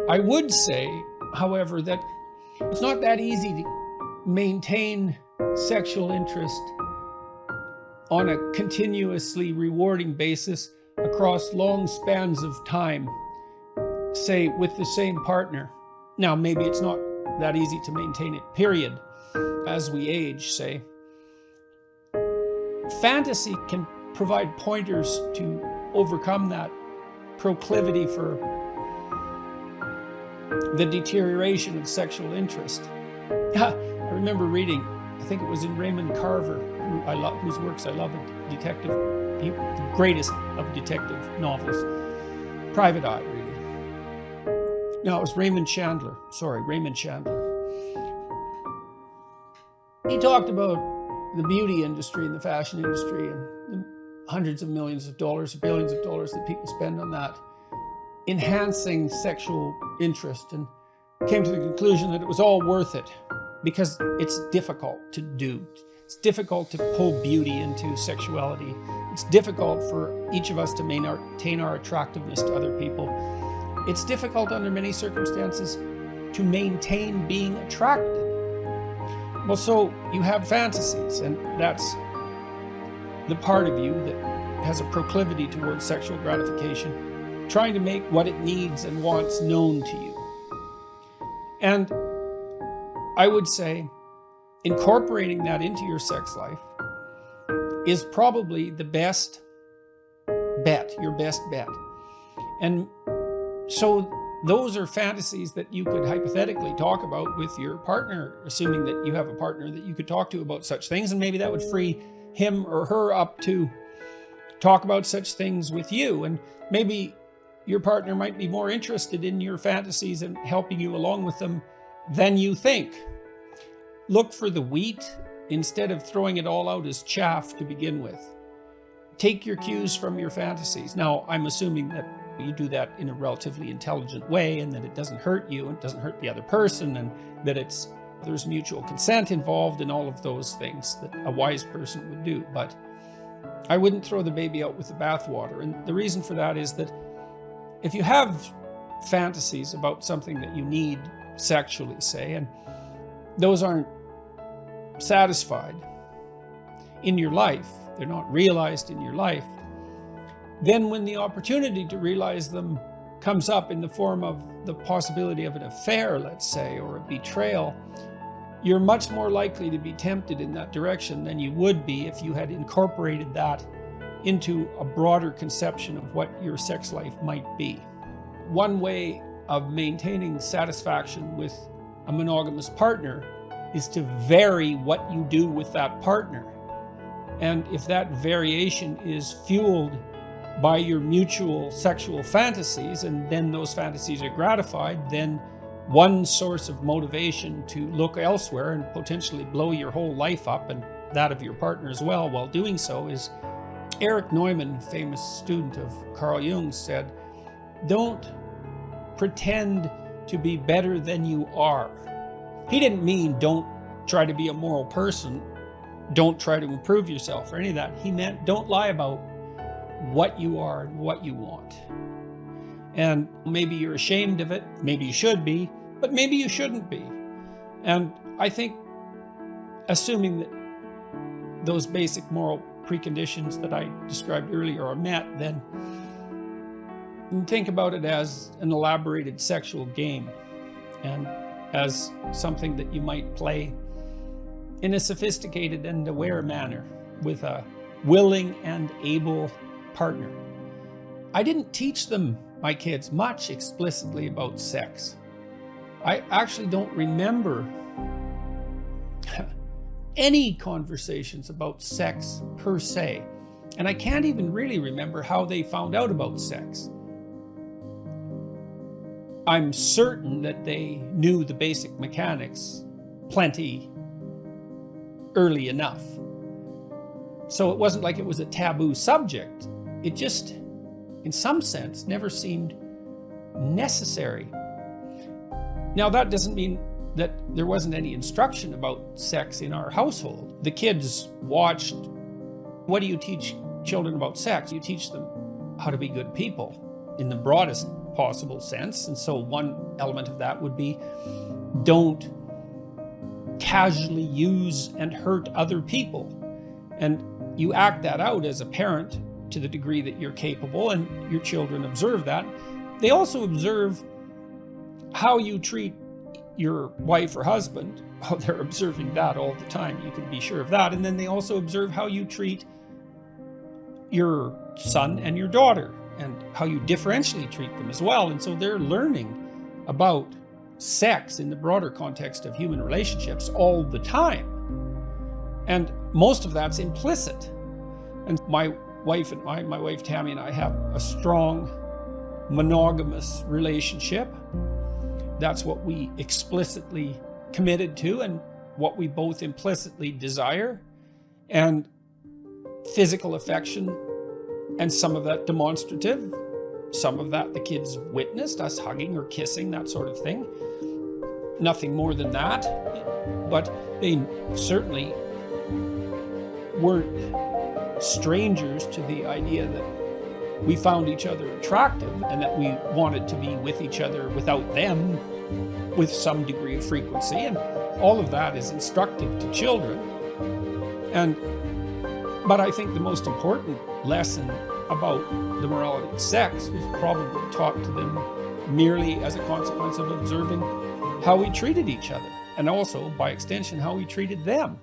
I would say, however, that it's not that easy to maintain sexual interest on a continuously rewarding basis across long spans of time, say with the same partner. Now, maybe it's not that easy to maintain it, period, as we age, say. Fantasy can provide pointers to overcome that proclivity for the deterioration of sexual interest. I remember reading, I think it was in Raymond Carver, whose works I love, a detective, the greatest of detective novels, Private Eye, really. No, it was Raymond Chandler. He talked about the beauty industry and the fashion industry and the hundreds of millions of dollars, billions of dollars that people spend on that, enhancing sexual interest, and came to the conclusion that it was all worth it because it's difficult to do. It's difficult to pull beauty into sexuality. It's difficult for each of us to maintain our attractiveness to other people. It's difficult under many circumstances to maintain being attracted. Well, so you have fantasies, and that's the part of you that has a proclivity towards sexual gratification, trying to make what it needs and wants known to you. And I would say incorporating that into your sex life is probably the best bet, your best bet. And so those are fantasies that you could hypothetically talk about with your partner, assuming that you have a partner that you could talk to about such things, and maybe that would free him or her up to talk about such things with you. And maybe your partner might be more interested in your fantasies and helping you along with them than you think. Look for the wheat instead of throwing it all out as chaff to begin with. Take your cues from your fantasies. Now, I'm assuming that you do that in a relatively intelligent way and that it doesn't hurt you and it doesn't hurt the other person, and that there's mutual consent involved and all of those things that a wise person would do. But I wouldn't throw the baby out with the bathwater. And the reason for that is that if you have fantasies about something that you need sexually, say, and those aren't satisfied in your life, they're not realized in your life, then when the opportunity to realize them comes up in the form of the possibility of an affair, let's say, or a betrayal, you're much more likely to be tempted in that direction than you would be if you had incorporated that into a broader conception of what your sex life might be. One way of maintaining satisfaction with a monogamous partner is to vary what you do with that partner. And if that variation is fueled by your mutual sexual fantasies, and then those fantasies are gratified, then one source of motivation to look elsewhere and potentially blow your whole life up and that of your partner as well while doing so is, Erich Neumann, famous student of Carl Jung, said, don't pretend to be better than you are. He didn't mean don't try to be a moral person, don't try to improve yourself or any of that. He meant don't lie about what you are and what you want. And maybe you're ashamed of it, maybe you should be, but maybe you shouldn't be. And I think assuming that those basic moral preconditions that I described earlier are met, then you can think about it as an elaborated sexual game and as something that you might play in a sophisticated and aware manner with a willing and able partner. I didn't teach my kids much explicitly about sex. I actually don't remember any conversations about sex per se. And I can't even really remember how they found out about sex. I'm certain that they knew the basic mechanics plenty early enough. So it wasn't like it was a taboo subject. It just, in some sense, never seemed necessary. Now, that doesn't mean that there wasn't any instruction about sex in our household. The kids watched. What do you teach children about sex? You teach them how to be good people in the broadest possible sense. And so one element of that would be, don't casually use and hurt other people. And you act that out as a parent to the degree that you're capable, and your children observe that. They also observe how you treat your wife or husband. Oh, they're observing that all the time. You can be sure of that. And then they also observe how you treat your son and your daughter, and how you differentially treat them as well. And so they're learning about sex in the broader context of human relationships all the time. And most of that's implicit. And my wife Tammy and I have a strong monogamous relationship. That's what we explicitly committed to and what we both implicitly desire. And physical affection, and some of that demonstrative, some of that the kids witnessed, us hugging or kissing, that sort of thing. Nothing more than that. But they certainly weren't strangers to the idea that we found each other attractive and that we wanted to be with each other without them with some degree of frequency. And all of that is instructive to children. But I think the most important lesson about the morality of sex was probably taught to them merely as a consequence of observing how we treated each other, and also, by extension, how we treated them.